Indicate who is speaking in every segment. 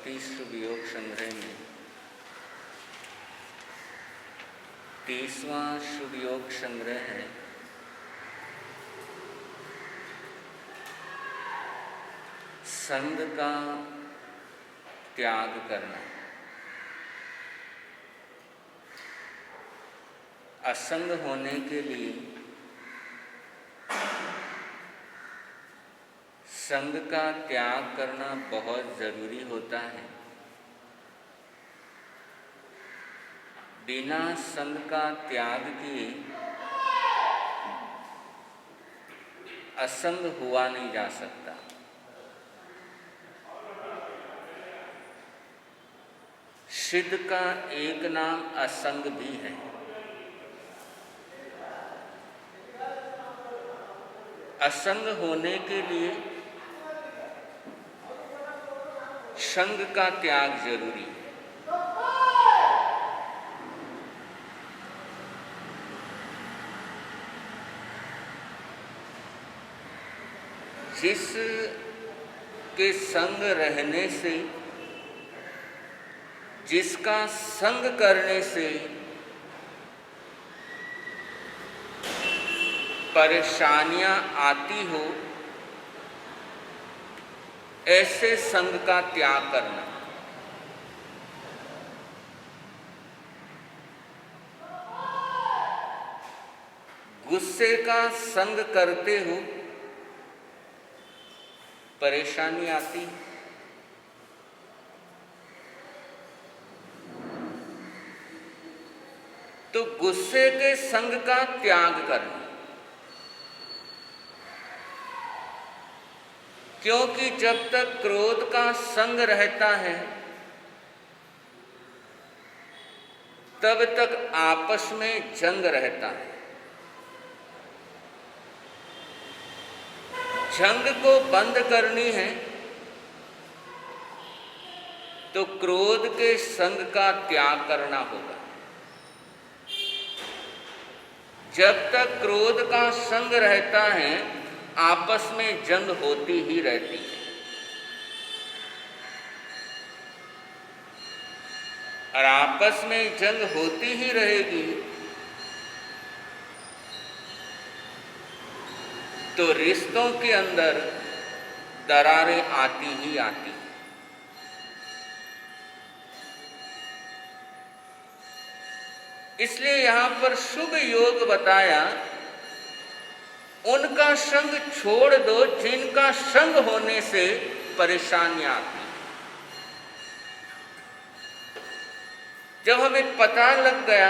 Speaker 1: भक्ति शुभ योग संग्रह में 30वां शुभ योग संग्रह है संग का त्याग करना। असंग होने के लिए संग का त्याग करना बहुत जरूरी होता है। बिना संग का त्याग किए असंग हुआ नहीं जा सकता। सिद्ध का एक नाम असंग भी है। असंग होने के लिए संग का त्याग जरूरी है। जिस के संग रहने से, जिसका संग करने से परेशानियां आती हो, ऐसे संग का त्याग करना। गुस्से का संग करते हो परेशानी आती, तो गुस्से के संग का त्याग करना। क्योंकि जब तक क्रोध का संग रहता है तब तक आपस में जंग रहता है। जंग को बंद करनी है तो क्रोध के संग का त्याग करना होगा। जब तक क्रोध का संग रहता है आपस में जंग होती ही रहती है। और आपस में जंग होती ही रहेगी तो रिश्तों के अंदर दरारें आती ही आती हैं। इसलिए यहां पर शुभ योग बताया, उनका संग छोड़ दो जिनका संग होने से परेशानियां आती। जब हमें पता लग गया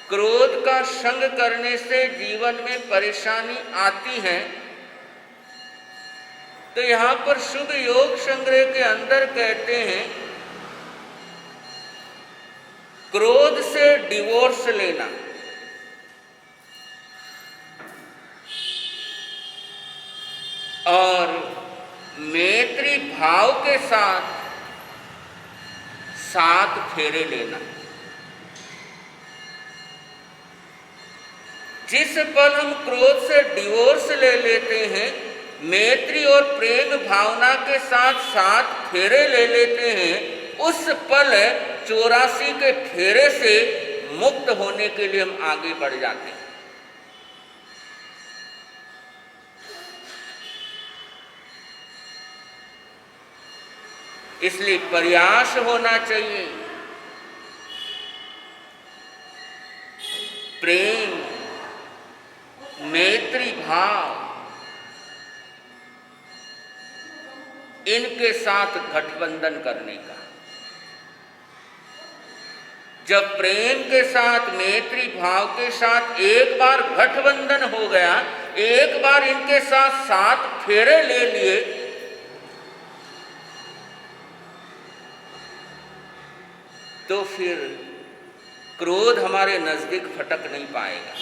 Speaker 1: क्रोध का संग करने से जीवन में परेशानी आती है, तो यहां पर शुभ योग संग्रह के अंदर कहते हैं क्रोध से डिवोर्स लेना। और मैत्री भाव के साथ 7 फेरे लेना। जिस पल हम क्रोध से डिवोर्स ले लेते हैं, मैत्री और प्रेम भावना के साथ 7 फेरे ले लेते हैं, उस पल 84 के फेरे से मुक्त होने के लिए हम आगे बढ़ जाते हैं। इसलिए प्रयास होना चाहिए प्रेम, मैत्री भाव इनके साथ गठबंधन करने का। जब प्रेम के साथ, मैत्री भाव के साथ एक बार गठबंधन हो गया, एक बार इनके साथ 7 फेरे ले लिए, तो फिर क्रोध हमारे नजदीक फटक नहीं पाएगा।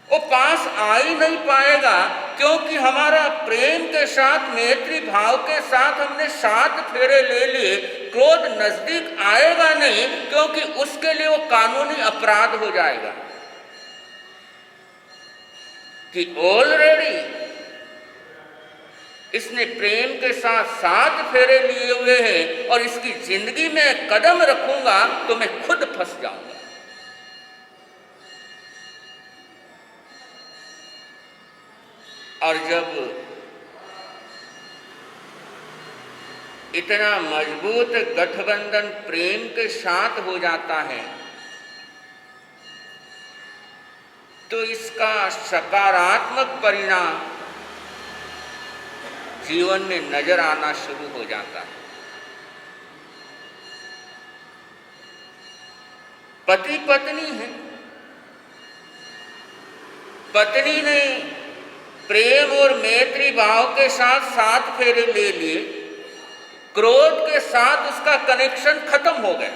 Speaker 1: वो पास आ ही नहीं पाएगा, क्योंकि हमारा प्रेम के साथ, मैत्री भाव के साथ हमने 7 फेरे ले लिए। क्रोध नजदीक आएगा नहीं, क्योंकि उसके लिए वो कानूनी अपराध हो जाएगा कि ऑलरेडी इसने प्रेम के साथ 7 फेरे लिए हुए हैं और इसकी जिंदगी में कदम रखूंगा तो मैं खुद फंस जाऊंगा। और जब इतना मजबूत गठबंधन प्रेम के साथ हो जाता है तो इसका सकारात्मक परिणाम जीवन में नजर आना शुरू हो जाता है। पति पत्नी है, पत्नी ने प्रेम और मैत्री भाव के साथ 7 फेरे ले लिए, क्रोध के साथ उसका कनेक्शन खत्म हो गया।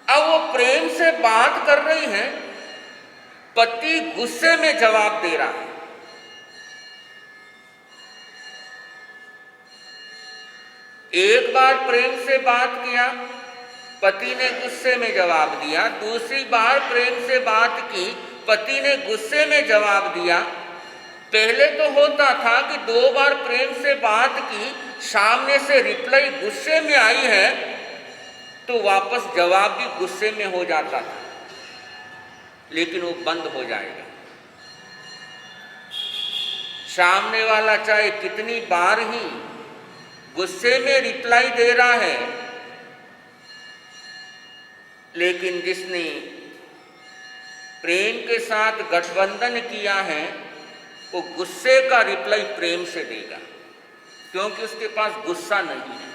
Speaker 1: अब वो प्रेम से बात कर रही है, पति गुस्से में जवाब दे रहा है। एक बार प्रेम से बात किया, पति ने गुस्से में जवाब दिया। दूसरी बार प्रेम से बात की, पति ने गुस्से में जवाब दिया। पहले तो होता था कि 2 बार प्रेम से बात की, सामने से रिप्लाई गुस्से में आई है तो वापस जवाब भी गुस्से में हो जाता था, लेकिन वो बंद हो जाएगा। सामने वाला चाहे कितनी बार ही गुस्से में रिप्लाई दे रहा है, लेकिन जिसने प्रेम के साथ गठबंधन किया है वो गुस्से का रिप्लाई प्रेम से देगा, क्योंकि उसके पास गुस्सा नहीं है।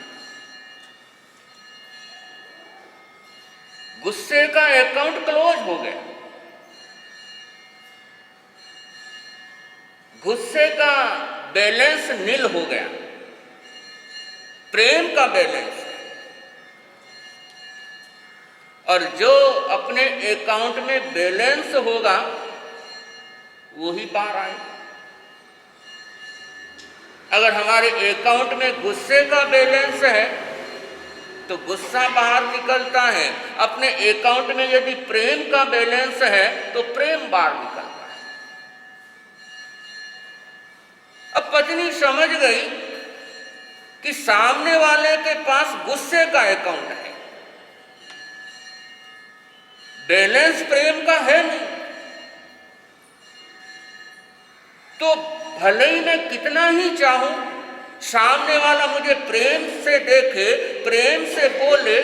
Speaker 1: गुस्से का अकाउंट क्लोज हो गया, गुस्से का बैलेंस नील हो गया, प्रेम का बैलेंस है। और जो अपने अकाउंट में बैलेंस होगा वही बाहर आएगा। अगर हमारे अकाउंट में गुस्से का बैलेंस है तो गुस्सा बाहर निकलता है, अपने अकाउंट में यदि प्रेम का बैलेंस है तो प्रेम बाहर निकलता है। अब पत्नी समझ गई कि सामने वाले के पास गुस्से का अकाउंट है, बैलेंस प्रेम का है नहीं, तो भले ही मैं कितना ही चाहूं सामने वाला मुझे प्रेम से देखे, प्रेम से बोले,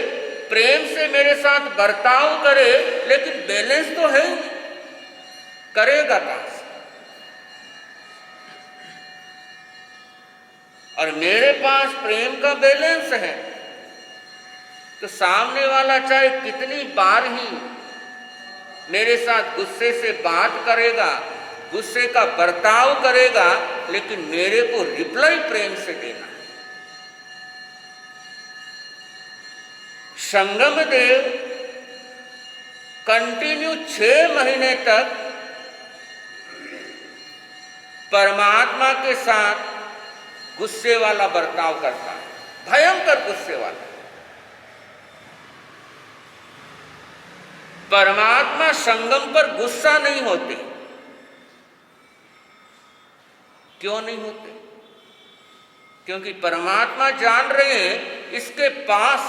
Speaker 1: प्रेम से मेरे साथ बर्ताव करे, लेकिन बैलेंस तो है नहीं, करेगा कहां से? और मेरे पास प्रेम का बैलेंस है तो सामने वाला चाहे कितनी बार ही मेरे साथ गुस्से से बात करेगा, गुस्से का बर्ताव करेगा, लेकिन मेरे को रिप्लाई प्रेम से देना है। संगम देव कंटिन्यू 6 महीने तक परमात्मा के साथ गुस्से वाला बर्ताव करता है, भयंकर गुस्से वाला। परमात्मा संगम पर गुस्सा नहीं होते। क्यों नहीं होते? क्योंकि परमात्मा जान रहे हैं इसके पास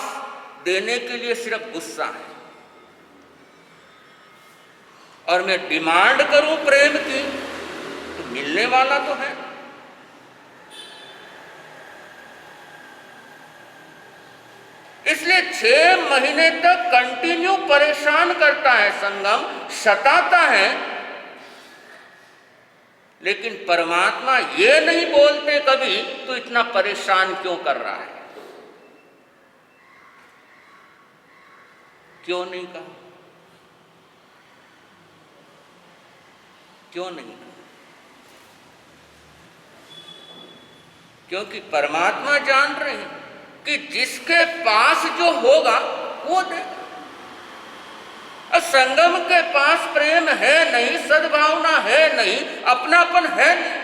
Speaker 1: देने के लिए सिर्फ गुस्सा है, और मैं डिमांड करूं प्रेम की तो मिलने वाला तो है। इसलिए 6 महीने तक कंटिन्यू परेशान करता है संगम, सताता है, लेकिन परमात्मा ये नहीं बोलते कभी तो इतना परेशान क्यों कर रहा है। क्यों नहीं कहा? क्यों नहीं कहा? क्योंकि परमात्मा जान रहे हैं कि जिसके पास जो होगा वो देगा। संगम के पास प्रेम है नहीं, सद्भावना है नहीं, अपनापन है नहीं,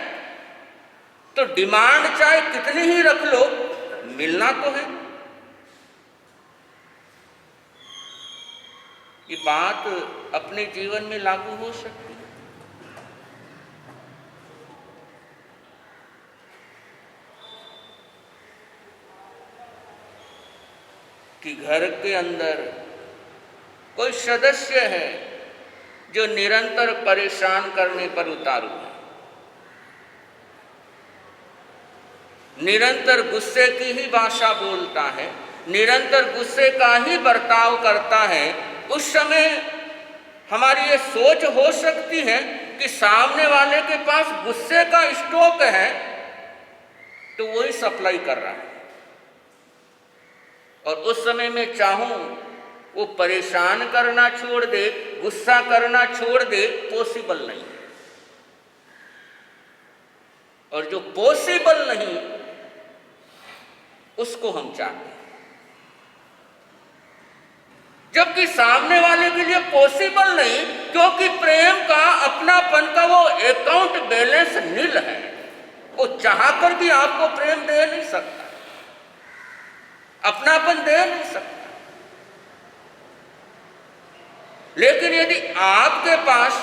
Speaker 1: तो डिमांड चाहे कितनी ही रख लो, मिलना तो है। ये बात अपने जीवन में लागू हो सकती है। कि घर के अंदर कोई सदस्य है जो निरंतर परेशान करने पर उतारू है, निरंतर गुस्से की ही भाषा बोलता है, निरंतर गुस्से का ही बर्ताव करता है, उस समय हमारी ये सोच हो सकती है कि सामने वाले के पास गुस्से का स्टॉक है तो वही सप्लाई कर रहा है, और उस समय मैं चाहूं वो परेशान करना छोड़ दे, गुस्सा करना छोड़ दे, पॉसिबल नहीं है। और जो पॉसिबल नहीं उसको हम चाहते हैं, जबकि सामने वाले के लिए पॉसिबल नहीं, क्योंकि प्रेम का, अपनापन का वो अकाउंट बैलेंस नील है, वो चाहकर भी आपको प्रेम दे नहीं सकता, अपनापन दे नहीं सकता। लेकिन यदि आपके पास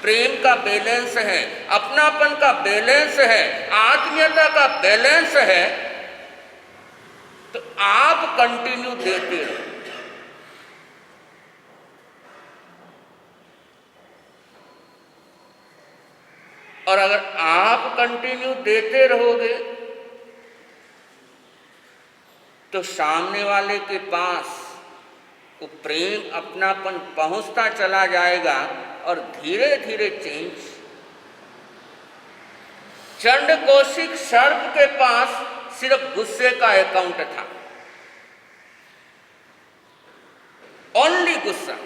Speaker 1: प्रेम का बैलेंस है, अपनापन का बैलेंस है, आत्मीयता का बैलेंस है, तो आप कंटिन्यू देते रहो। और अगर आप कंटिन्यू देते रहोगे तो सामने वाले के पास वो प्रेम, अपनापन पहुंचता चला जाएगा और धीरे धीरे चेंज। चंड कौशिक सर्प के पास सिर्फ गुस्से का अकाउंट था, ओनली गुस्सा।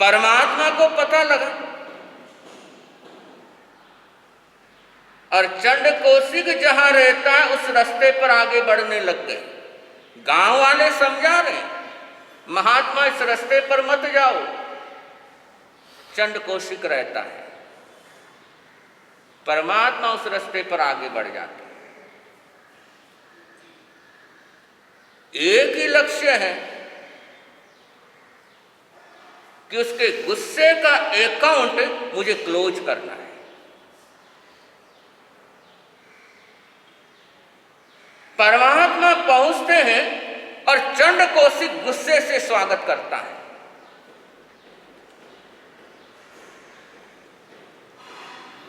Speaker 1: परमात्मा को पता लगा और चंड कौशिक जहां रहता है उस रास्ते पर आगे बढ़ने लग गए। गांव वाले समझा रहे, महात्मा इस रास्ते पर मत जाओ, चंड कौशिक रहता है। परमात्मा उस रास्ते पर आगे बढ़ जाते हैं। एक ही लक्ष्य है कि उसके गुस्से का अकाउंट मुझे क्लोज करना है। परमात्मा पहुंचते हैं और चंड कौशिक गुस्से से स्वागत करता है।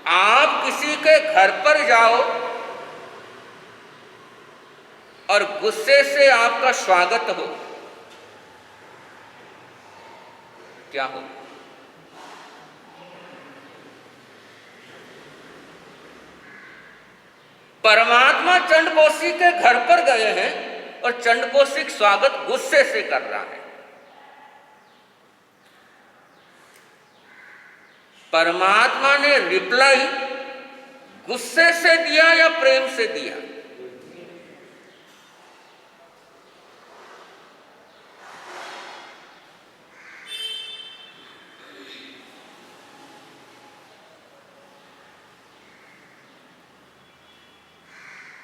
Speaker 1: आप किसी के घर पर जाओ और गुस्से से आपका स्वागत हो, क्या हो? परमात्मा चंड कौशिक के घर पर गए हैं और चंड कौशिक स्वागत गुस्से से कर रहा है। परमात्मा ने रिप्लाई गुस्से से दिया या प्रेम से दिया?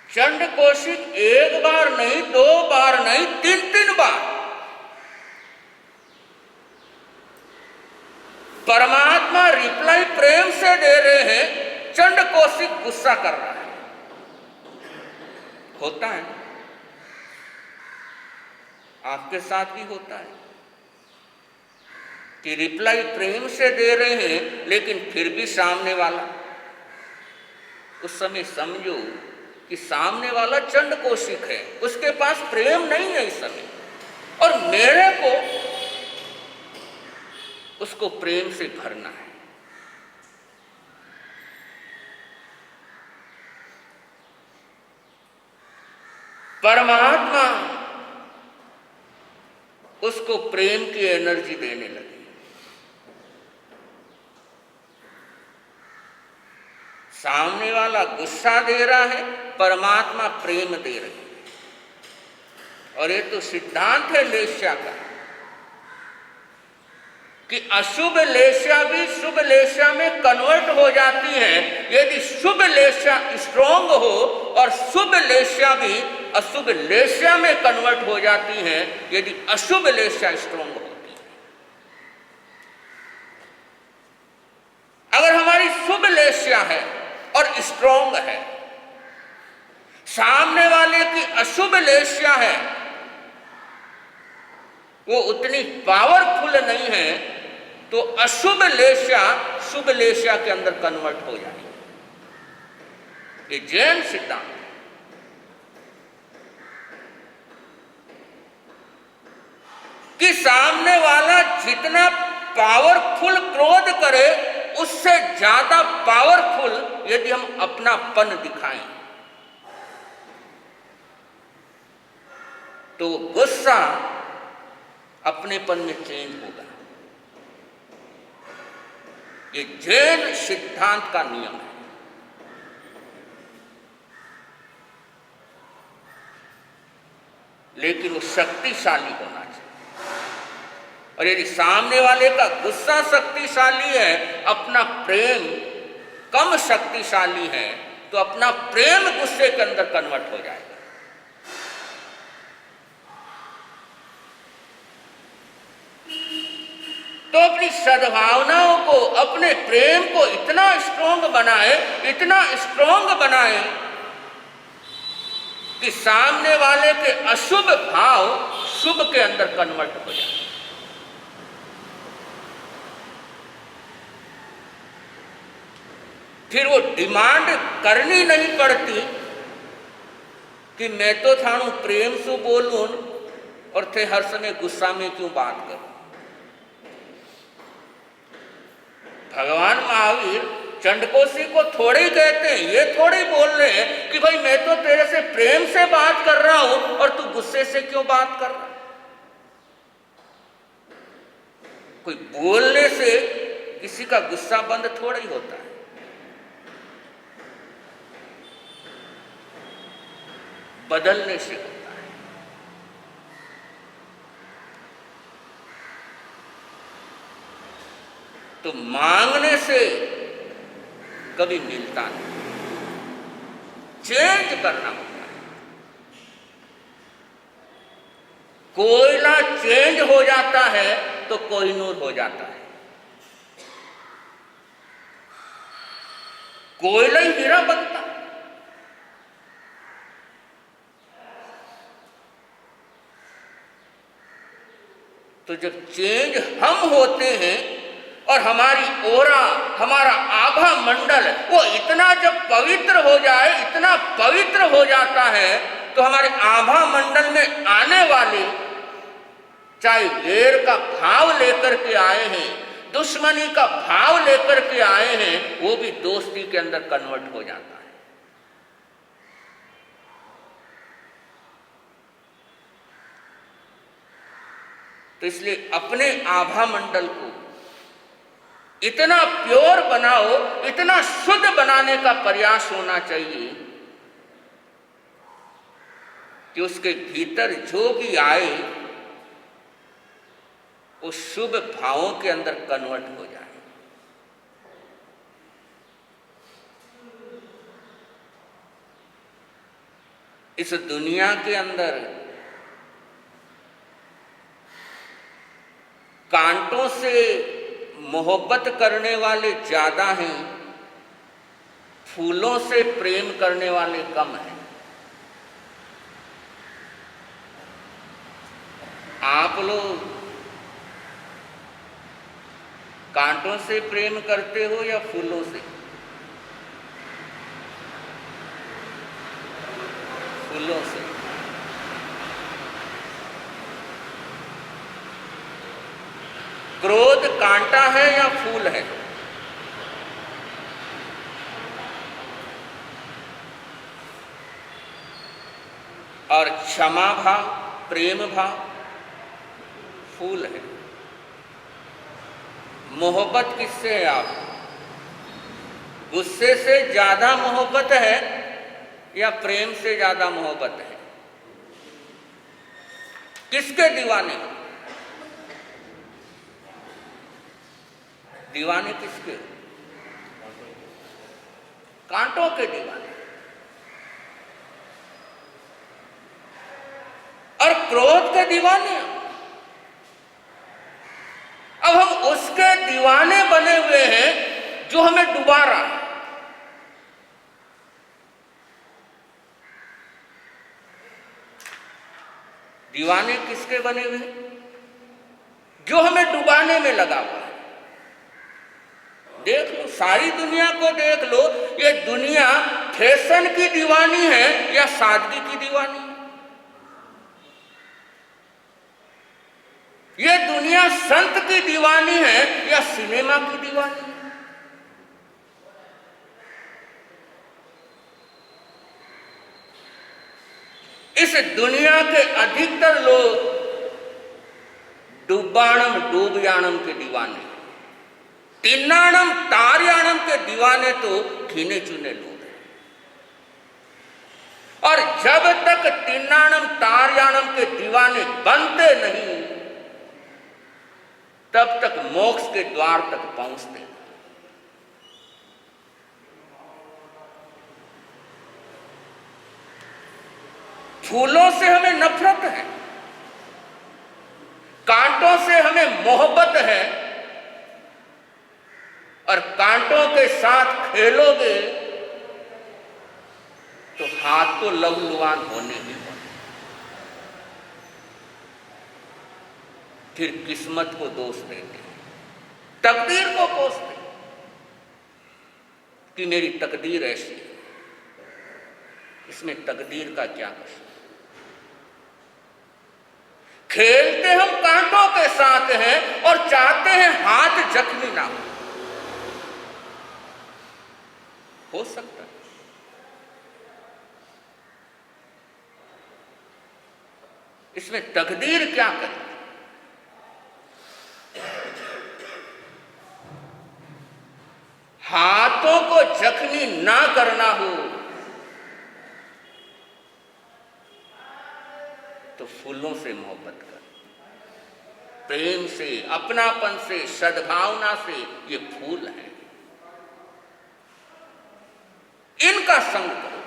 Speaker 1: चंड कौशिक एक बार नहीं, दो बार नहीं, तीन बार परमात्मा रिप्लाई प्रेम से दे रहे हैं, चंड कौशिक गुस्सा कर रहा है। होता है, आपके साथ भी होता है कि रिप्लाई प्रेम से दे रहे हैं लेकिन फिर भी सामने वाला, उस समय समझो कि सामने वाला चंड कौशिक है, उसके पास प्रेम नहीं है इस समय, और मेरे को उसको प्रेम से भरना है। परमात्मा उसको प्रेम की एनर्जी देने लगी। सामने वाला गुस्सा दे रहा है, परमात्मा प्रेम दे रहे हैं। और ये तो सिद्धांत है लेस्या का कि अशुभ लेस्या भी शुभ लेस्या में कन्वर्ट हो जाती है यदि शुभ लेस्या स्ट्रॉन्ग हो, और शुभ लेस्या भी अशुभ लेस्या में कन्वर्ट हो जाती है यदि अशुभ लेस्या स्ट्रॉन्ग होती है। अगर हमारी शुभ लेस्या है और स्ट्रॉन्ग है सामने वाले की अशुभ लेस्या है, वो उतनी पावरफुल नहीं है, तो अशुभ लेस्या शुभ लेस्या के अंदर कन्वर्ट हो जाएगी। ये जैन सिद्धांत। कि सामने वाला जितना पावरफुल क्रोध करे, उससे ज्यादा पावरफुल यदि हम अपनापन दिखाएं तो गुस्सा अपनेपन में चेंज होगा। ये जैन सिद्धांत का नियम है। लेकिन वो शक्तिशाली होना चाहिए। और यदि सामने वाले का गुस्सा शक्तिशाली है, अपना प्रेम कम शक्तिशाली है, तो अपना प्रेम गुस्से के अंदर कन्वर्ट हो जाएगा। तो अपनी सद्भावनाओं को, अपने प्रेम को इतना स्ट्रोंग बनाए, इतना स्ट्रोंग बनाए कि सामने वाले के अशुभ भाव शुभ के अंदर कन्वर्ट हो जाए। फिर वो डिमांड करनी नहीं पड़ती कि मैं तो थानू प्रेम से बोलूं और थे हर समय गुस्सा में क्यों बात करूं। भगवान महावीर चंडकोसी को थोड़े ही कहते हैं, ये थोड़े ही बोल रहे हैं कि भाई मैं तो तेरे से प्रेम से बात कर रहा हूं और तू गुस्से से क्यों बात कर रहा है। कोई बोलने से किसी का गुस्सा बंद थोड़ा ही होता है। बदलने से होता है। तो मांगने से कभी मिलता नहीं, चेंज करना होता है। कोयला चेंज हो जाता है तो कोहिनूर हो जाता है। कोयला ही हीरा बनता है। तो जब चेंज हम होते हैं और हमारी ओरा, हमारा आभा मंडल वो इतना जब पवित्र हो जाए, इतना पवित्र हो जाता है, तो हमारे आभा मंडल में आने वाले चाहे वैर का भाव लेकर के आए हैं, दुश्मनी का भाव लेकर के आए हैं, वो भी दोस्ती के अंदर कन्वर्ट हो जाता है। तो इसलिए अपने आभा मंडल को इतना प्योर बनाओ, इतना शुद्ध बनाने का प्रयास होना चाहिए कि उसके भीतर जो भी आए वो शुभ भावों के अंदर कन्वर्ट हो जाए। इस दुनिया के अंदर कांटों से मोहब्बत करने वाले ज्यादा हैं, फूलों से प्रेम करने वाले कम हैं। आप लोग कांटों से प्रेम करते हो या फूलों से? फूलों से। क्रोध कांटा है या फूल है? और क्षमा भाव, प्रेम भाव फूल है। मोहब्बत किससे है? आप गुस्से से ज्यादा मोहब्बत है या प्रेम से ज्यादा मोहब्बत है? किसके दीवाने? दीवाने किसके? कांटों के दीवाने। और क्रोध के दीवाने। अब हम उसके दीवाने बने हुए हैं जो हमें डुबा रहा है। दीवाने किसके बने हुए हैं? जो हमें डुबाने में लगा हुआ है। देख लो, सारी दुनिया को देख लो, ये दुनिया फैशन की दीवानी है या सादगी की दीवानी है? ये दुनिया संत की दीवानी है या सिनेमा की दीवानी है? इस दुनिया के अधिकतर लोग डुब्बाणम डूबयाणम के दीवाने, तिन्नाणम तारयाणम के दीवाने तो गिने चुने लोग हैं। और जब तक तिन्नाणम तारयाणम के दीवाने बनते नहीं, तब तक मोक्ष के द्वार तक पहुंचते नहीं। फूलों से हमें नफरत है, कांटों से हमें मोहब्बत है, और कांटों के साथ खेलोगे तो हाथ तो लहूलुहान होने ही होने। फिर किस्मत को दोष देते, तकदीर को कोसते कि मेरी तकदीर ऐसी है। इसमें तकदीर का क्या कसूर? खेलते हम कांटों के साथ हैं और चाहते हैं हाथ जख्मी ना हो सकता है। इसमें तकदीर क्या करे? हाथों को जख्मी ना करना हो तो फूलों से मोहब्बत कर, प्रेम से, अपनापन से, सद्भावना से। ये फूल हैं, इनका संग करो,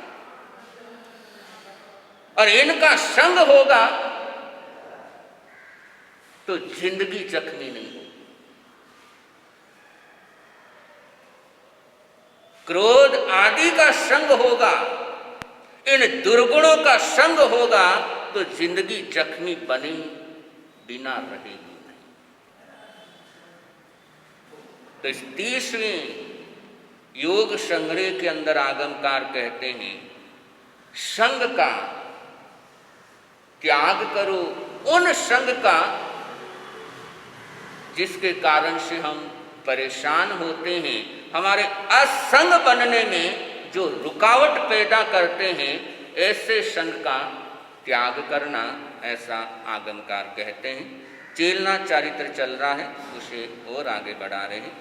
Speaker 1: और इनका संग होगा तो जिंदगी जख्मी नहीं होगी। क्रोध आदि का संग होगा, इन दुर्गुणों का संग होगा तो जिंदगी जख्मी बने बिना रहेगी नहीं। तो इस 30वें योग संग्रह के अंदर आगमकार कहते हैं, संग का त्याग करो, उन संग का जिसके कारण से हम परेशान होते हैं, हमारे असंग बनने में जो रुकावट पैदा करते हैं, ऐसे संग का त्याग करना, ऐसा आगमकार कहते हैं। चेलना चारित्र चल रहा है, उसे और आगे बढ़ा रहे हैं।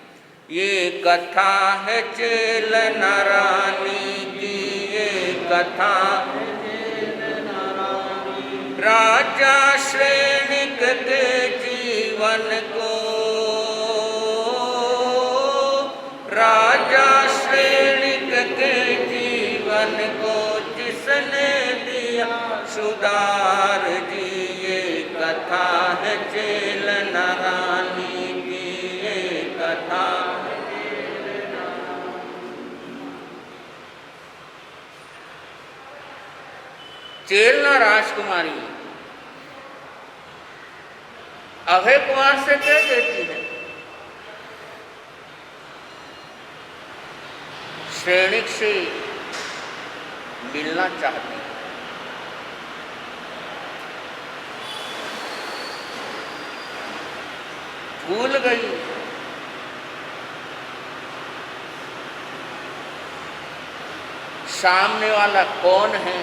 Speaker 1: ये कथा है चेलना रानी की, ये कथा राजा श्रेणिक के जीवन को, राजा श्रेणिक के जीवन को जिसने दिया सुधार जी। ये कथा है चेलना रानी की, ये कथा चेलना राजकुमारी अभय कुमार से कह देती है, श्रेणिक से मिलना चाहती है। भूल गई सामने वाला कौन है,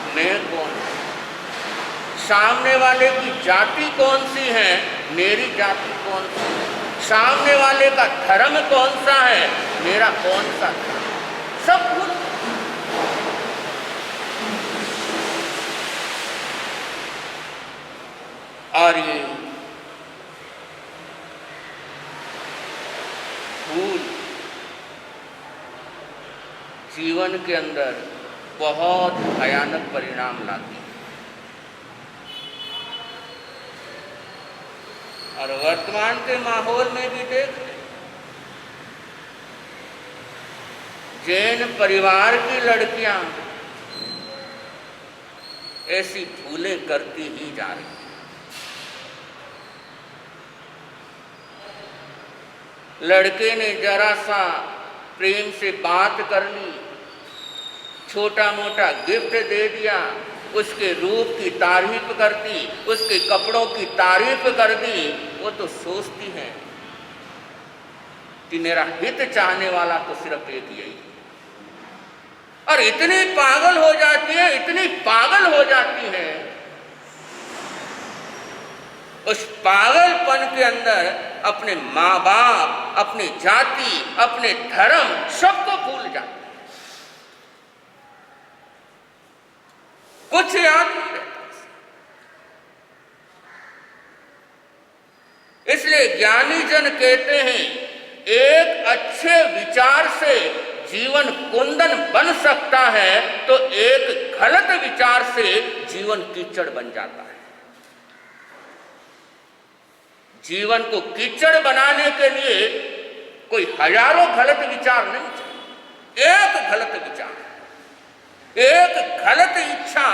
Speaker 1: मैं कौन हूं, सामने वाले की जाति कौन सी है, मेरी जाति कौन सी है, सामने वाले का धर्म कौन सा है, मेरा कौन सा धर्म, सब भूल। और ये भूल जीवन के अंदर बहुत भयानक परिणाम लाती है। और वर्तमान के माहौल में भी देख, जैन परिवार की लड़कियां ऐसी भूलें करती ही जा रही। लड़के ने जरा सा प्रेम से बात कर ली, छोटा मोटा गिफ्ट दे दिया, उसके रूप की तारीफ कर दी, उसके कपड़ों की तारीफ कर दी, वो तो सोचती है कि मेरा हित चाहने वाला तो सिर्फ एक यही है। और इतनी पागल हो जाती है, इतनी पागल हो जाती है, उस पागलपन के अंदर अपने माँ बाप, अपनी जाति, अपने धर्म सबको भूल जाती है, कुछ याद नहीं रहता। इसलिए ज्ञानी जन कहते हैं एक अच्छे विचार से जीवन कुंदन बन सकता है तो एक गलत विचार से जीवन कीचड़ बन जाता है। जीवन को कीचड़ बनाने के लिए कोई हजारों गलत विचार नहीं चाहिए, एक गलत विचार, एक गलत इच्छा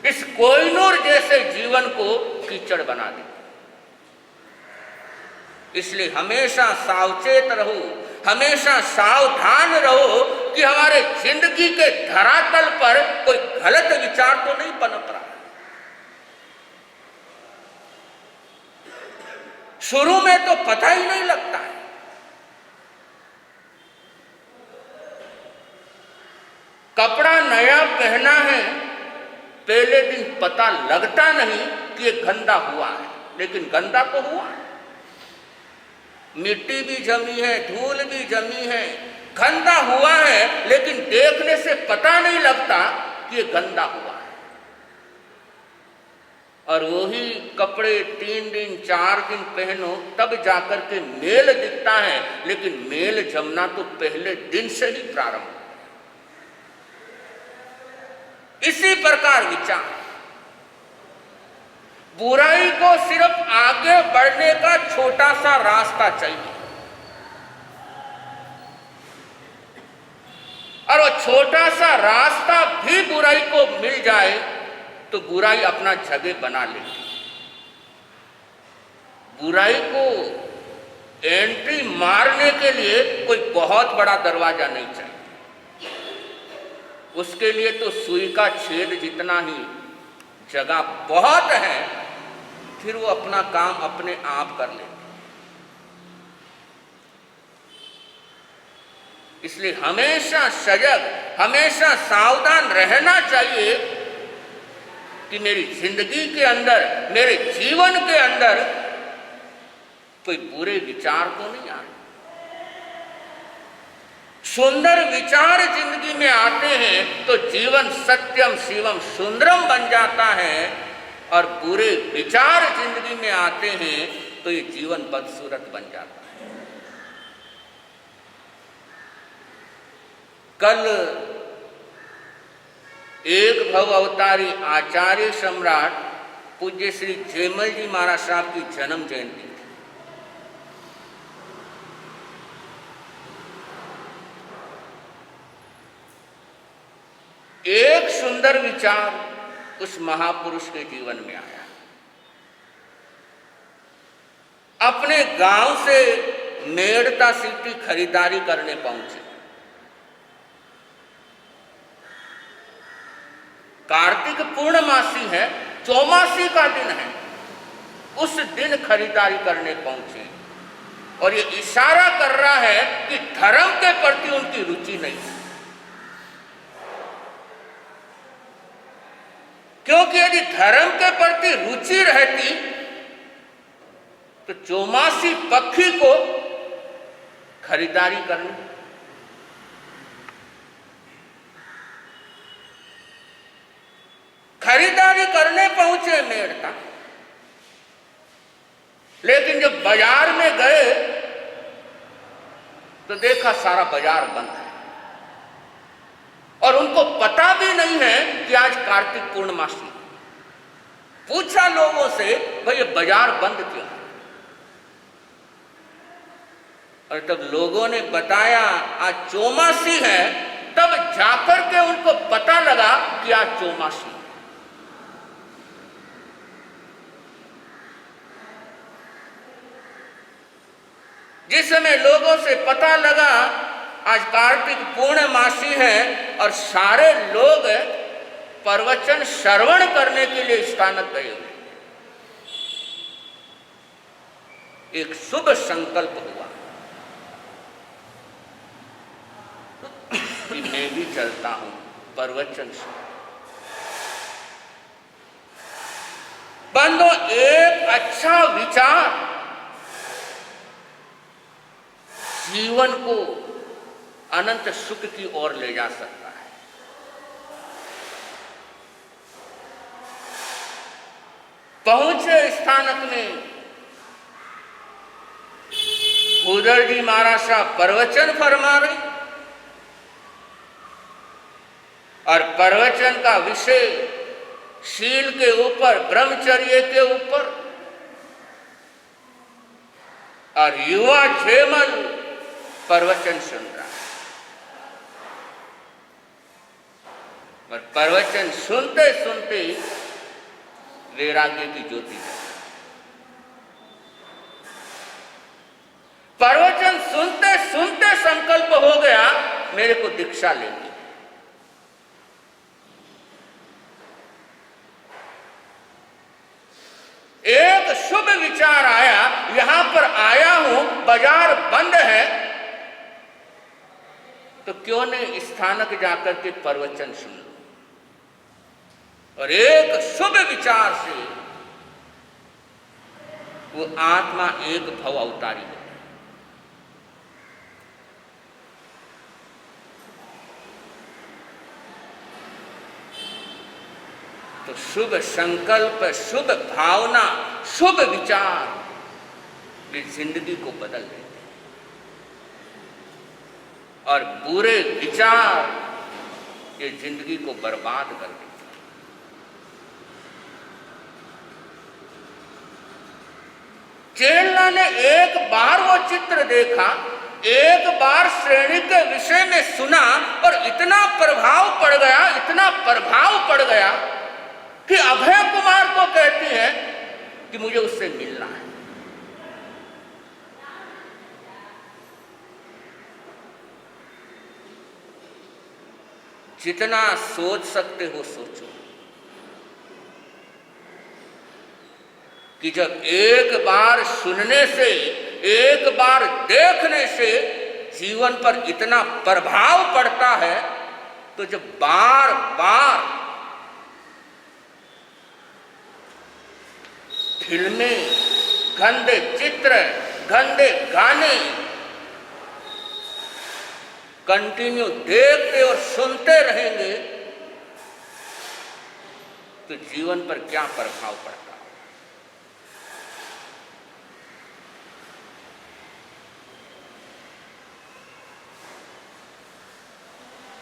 Speaker 1: इस कोहिनूर जैसे जीवन को कीचड़ बना दे। इसलिए हमेशा सावचेत रहो, हमेशा सावधान रहो कि हमारे जिंदगी के धरातल पर कोई गलत विचार तो नहीं पनप रहा। शुरू में तो पता ही नहीं लगता है, कपड़ा नया पहना है, पहले दिन पता लगता नहीं कि ये गंदा हुआ है, लेकिन गंदा तो हुआ है। मिट्टी भी जमी है, धूल भी जमी है, गंदा हुआ है, लेकिन देखने से पता नहीं लगता कि ये गंदा हुआ है। और वही कपड़े 3 दिन 4 दिन पहनो तब जाकर के मेल दिखता है, लेकिन मेल जमना तो पहले दिन से ही प्रारंभ हो। इसी प्रकार विचार, बुराई को सिर्फ आगे बढ़ने का छोटा सा रास्ता चाहिए, और वो छोटा सा रास्ता भी बुराई को मिल जाए तो बुराई अपना जगह बना लेती। बुराई को एंट्री मारने के लिए कोई बहुत बड़ा दरवाजा नहीं चाहिए, उसके लिए तो सुई का छेद जितना ही जगह बहुत है, फिर वो अपना काम अपने आप कर लेते। इसलिए हमेशा सजग, हमेशा सावधान रहना चाहिए कि मेरी जिंदगी के अंदर, मेरे जीवन के अंदर कोई बुरे विचार तो नहीं आए। सुंदर विचार जिंदगी में आते हैं तो जीवन सत्यम शिवम सुंदरम बन जाता है, और बुरे विचार जिंदगी में आते हैं तो ये जीवन बदसूरत बन जाता है। कल एक भव अवतारी आचार्य सम्राट पूज्य श्री जयमल जी महाराज साहब की जन्म जयंती थी। एक सुंदर विचार उस महापुरुष के जीवन में आया। अपने गांव से मेड़ता सिटी खरीदारी करने पहुंचे। कार्तिक पूर्णमासी है, चौमासी का दिन है, उस दिन खरीदारी करने पहुंचे, और ये इशारा कर रहा है कि धर्म के प्रति उनकी रुचि नहीं है। क्योंकि यदि धर्म के प्रति रुचि रहती तो चौमासी पक्षी को खरीदारी करनी। खरीदारी करने पहुंचे मेड़ता, लेकिन जब बाजार में गए तो देखा सारा बाजार बंद है, और उनको पता भी नहीं है कि आज कार्तिक पूर्णमासी। पूछा लोगों से, भाई ये बाजार बंद क्यों है? और तब लोगों ने बताया आज चौमासी है, तब जाकर के उनको पता लगा कि आज चौमासी है। जिस समय लोगों से पता लगा आज कार्तिक पूर्णमासी है और सारे लोग प्रवचन श्रवण करने के लिए स्थानक गए हुए, एक शुभ संकल्प हुआ कि मैं भी चलता हूं प्रवचन से। बंदो, एक अच्छा विचार जीवन को अनंत सुख की ओर ले जा सकता है। पहुंचे स्थानक में, भूधर जी महाराज साहब प्रवचन फरमा रहे और प्रवचन का विषय शील के ऊपर, ब्रह्मचर्य के ऊपर, और युवा झेमल प्रवचन सुन रहा है। और प्रवचन सुनते सुनते वैराग्य की ज्योति जली। प्रवचन सुनते सुनते संकल्प हो गया मेरे को दीक्षा लेनी। एक शुभ विचार आया, यहां पर आया हूं, बाजार बंद है, तो क्यों नहीं स्थानक जाकर के प्रवचन सुन लो। और एक शुभ विचार से वो आत्मा एक भव अवतारी हो। तो शुभ संकल्प, शुभ भावना, शुभ विचार ये जिंदगी को बदल देते हैं और बुरे विचार ये जिंदगी को बर्बाद कर देते हैं। चेला ने एक बार वो चित्र देखा, एक बार श्रेणी के विषय में सुना और इतना प्रभाव पड़ गया, इतना प्रभाव पड़ गया कि अभय कुमार को कहती है कि मुझे उससे मिलना है। जितना सोच सकते हो सोचो कि जब एक बार सुनने से, एक बार देखने से जीवन पर इतना प्रभाव पड़ता है, तो जब बार बार फिल्में, गंदे चित्र, गंदे गाने कंटिन्यू देखते और सुनते रहेंगे तो जीवन पर क्या प्रभाव पड़ता है।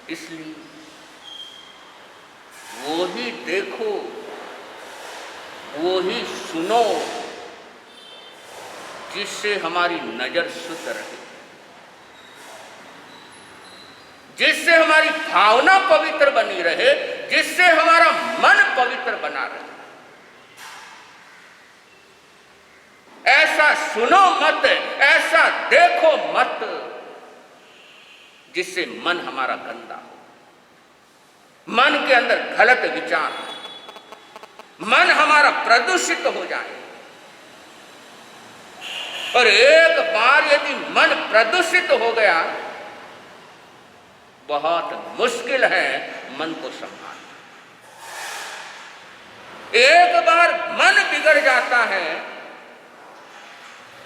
Speaker 1: इसलिए वो ही देखो, वो ही सुनो जिससे हमारी नजर शुद्ध रहे, जिससे हमारी भावना पवित्र बनी रहे, जिससे हमारा मन पवित्र बना रहे। ऐसा सुनो मत, ऐसा देखो मत जिससे मन हमारा गंदा हो, मन के अंदर गलत विचार हो, मन हमारा प्रदूषित हो जाए। और एक बार यदि मन प्रदूषित हो गया, बहुत मुश्किल है मन को संभालना। एक बार मन बिगड़ जाता है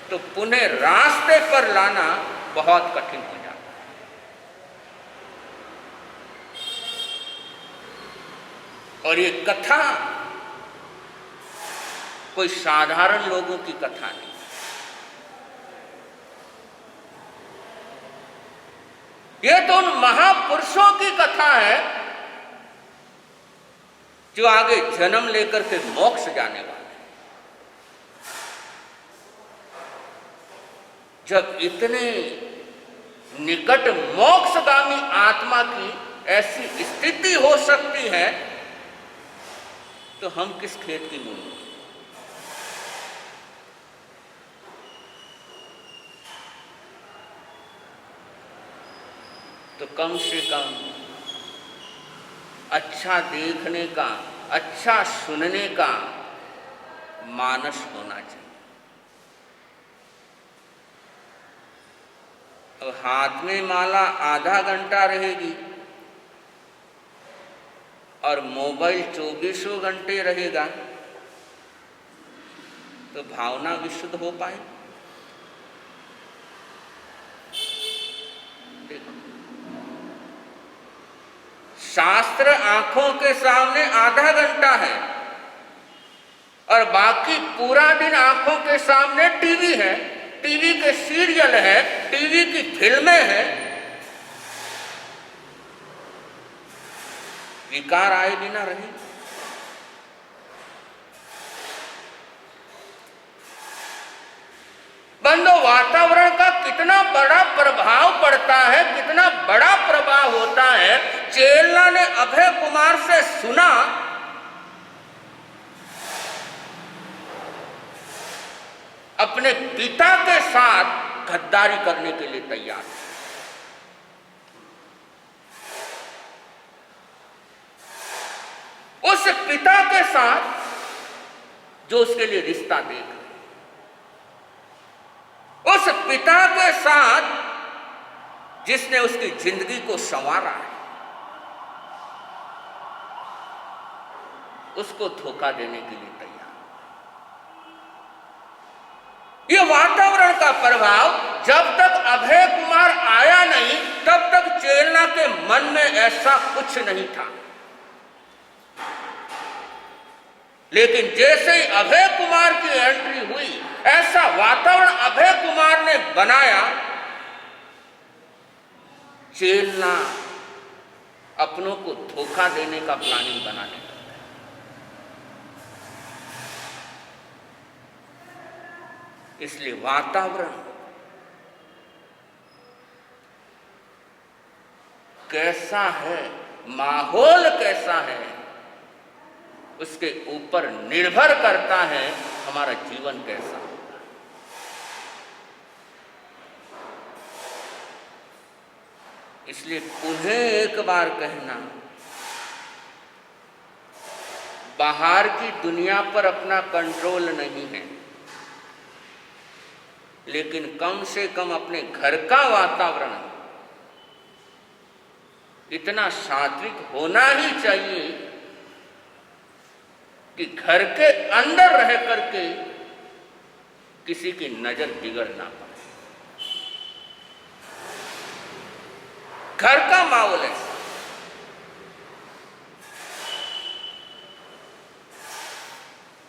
Speaker 1: तो पुनः रास्ते पर लाना बहुत कठिन हो जाता है। और ये कथा कोई साधारण लोगों की कथा नहीं, ये तो उन महापुरुषों की कथा है जो आगे जन्म लेकर के मोक्ष जाने वाले। जब इतने निकट मोक्षगामी आत्मा की ऐसी स्थिति हो सकती है तो हम किस खेत की मूली। तो कम से कम अच्छा देखने का, अच्छा सुनने का मानस होना चाहिए। अब हाथ में माला आधा घंटा रहेगी और मोबाइल 24 घंटे रहेगा, तो भावना विशुद्ध हो पाए? देखो, शास्त्र आंखों के सामने आधा घंटा है और बाकी पूरा दिन आंखों के सामने टीवी है, टीवी के सीरियल है, टीवी की फिल्में हैं। विकार आए बिना रहे? बंधु, वातावरण का कितना बड़ा प्रभाव पड़ता है, कितना बड़ा प्रभाव होता है। चेल्ला ने अभय कुमार से सुना, अपने पिता के साथ गद्दारी करने के लिए तैयार। उस पिता के साथ जो उसके लिए रिश्ता देख रहे, उस पिता के साथ जिसने उसकी जिंदगी को संवारा है, उसको धोखा देने के लिए तैयार। ये वातावरण का प्रभाव जब तक अभय कुमार आया नहीं, तब तक चेल्ला के मन में ऐसा कुछ नहीं था। लेकिन जैसे ही अभय कुमार की एंट्री हुई, ऐसा वातावरण अभय कुमार ने बनाया, चेल्ला अपनों को धोखा देने का प्लानिंग बनाने लगा। इसलिए वातावरण कैसा है, माहौल कैसा है, उसके ऊपर निर्भर करता है हमारा जीवन कैसा होगा। इसलिए पुनः एक बार कहना, बाहर की दुनिया पर अपना कंट्रोल नहीं है, लेकिन कम से कम अपने घर का वातावरण इतना सात्विक होना ही चाहिए कि घर के अंदर रह करके किसी की नजर बिगड़ ना पाए। घर का माहौल है।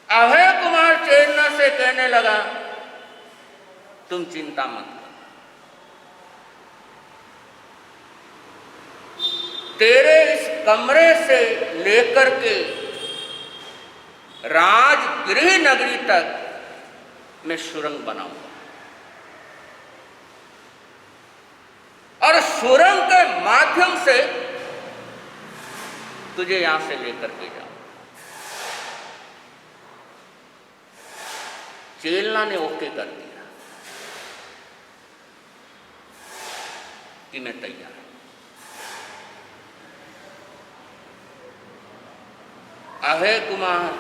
Speaker 1: अभय कुमार चेल्ला से कहने लगा, तुम चिंता मत करो, तेरे इस कमरे से लेकर के राजगृह नगरी तक मैं सुरंग बनाऊंगा और सुरंग के माध्यम से तुझे यहां से लेकर के जाऊं। चेल्ला ने ओके कर दिया कि मैं तैयार। अभय कुमार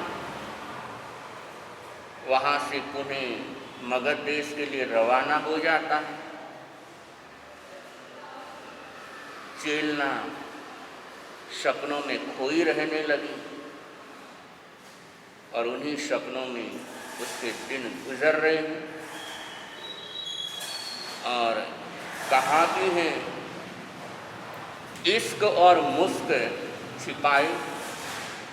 Speaker 1: वहां से पुणे मगध देश के लिए रवाना हो जाता है। चेल्ला सपनों में खोई रहने लगी और उन्हीं सपनों में उसके दिन गुजर रहे हैं। और कहा भी है, इश्क और मुस्क छिपाए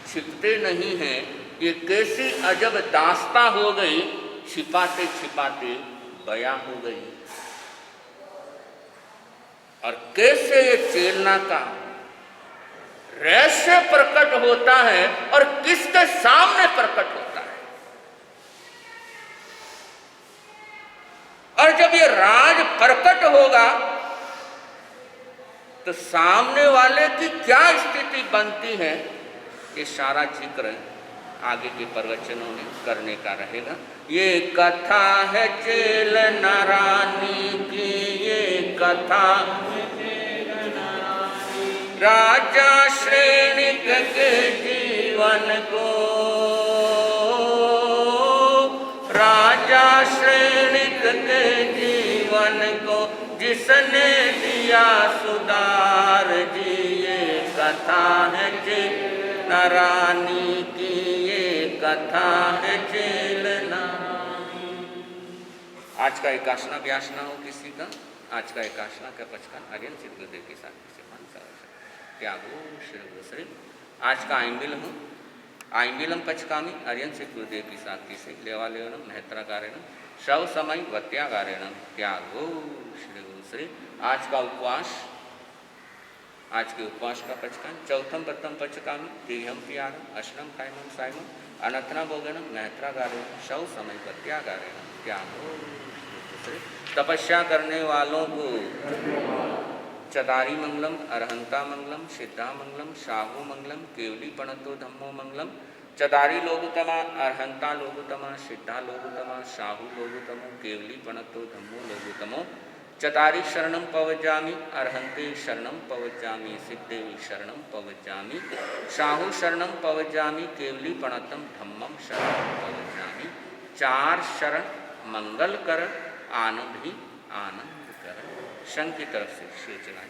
Speaker 1: छिपते नहीं हैं, ये कैसी अजब दास्ता हो गई, छिपाते छिपाते बयां हो गई। और कैसे ये चेल्ला का रहस्य प्रकट होता है और किसके सामने प्रकट होता है। और जब ये राज प्रकट होगा तो सामने वाले की क्या स्थिति बनती है, ये सारा जिक्र आगे के प्रवचनों में करने का रहेगा। ये कथा है चेल्ला रानी की, ये कथा राजा श्रेणिक के जीवन को, राजा श्रेणिक के जीवन को जिसने दिया सुधार जी, ये कथा है चेतना रानी की, ये कथा है चेलना। आज का एकाशना व्यासना हो किसी का, आज का एकाशना का पचका आर्यन श्री गुरुदेव के साथ त्यागो श्री श्री। आज का आइंबिल हूँ, आइंबिलम पचकामी आर्यन श्री गुरुदेव की साथी से लेवा लेवनम नेत्रागारेणम शव समय वत्यागारेणम त्यागो श्री श्री। आज का उपवास, आज के उपवास का पचकान चौथम प्रथम पचकामी देहम प्यारम अश्नम खायमम सायमम अनथना भोगनम नेत्रागारेणम शव समय वत्यागारेणम त्यागो श्री श्री। तपस्या करने वालों को चदारी मंगलम, अरहंता मंगलम, सिद्धा मंगलम, शाहु मंगलम, केवली पणतो धम्मो मंगलम। चदारी लोगुतमा, अरहंता लोगुतमा, सिद्धा लोगुतमा, शाहु लोगुतमो, केवली पणतो धम्मो लोगुतमो। चदारी शरणम पवज्जामि, अरहंते शरणम पवज्जामि, सिद्धे शरणम पवज्जामि, शाहु शरणम पवज्जामि, केवली पणतम धम्मम शरणम पवज्जामि। चार शरण मंगल कर, आनंद ही आनंद कर। संघ की तरफ से शेष चलाएं।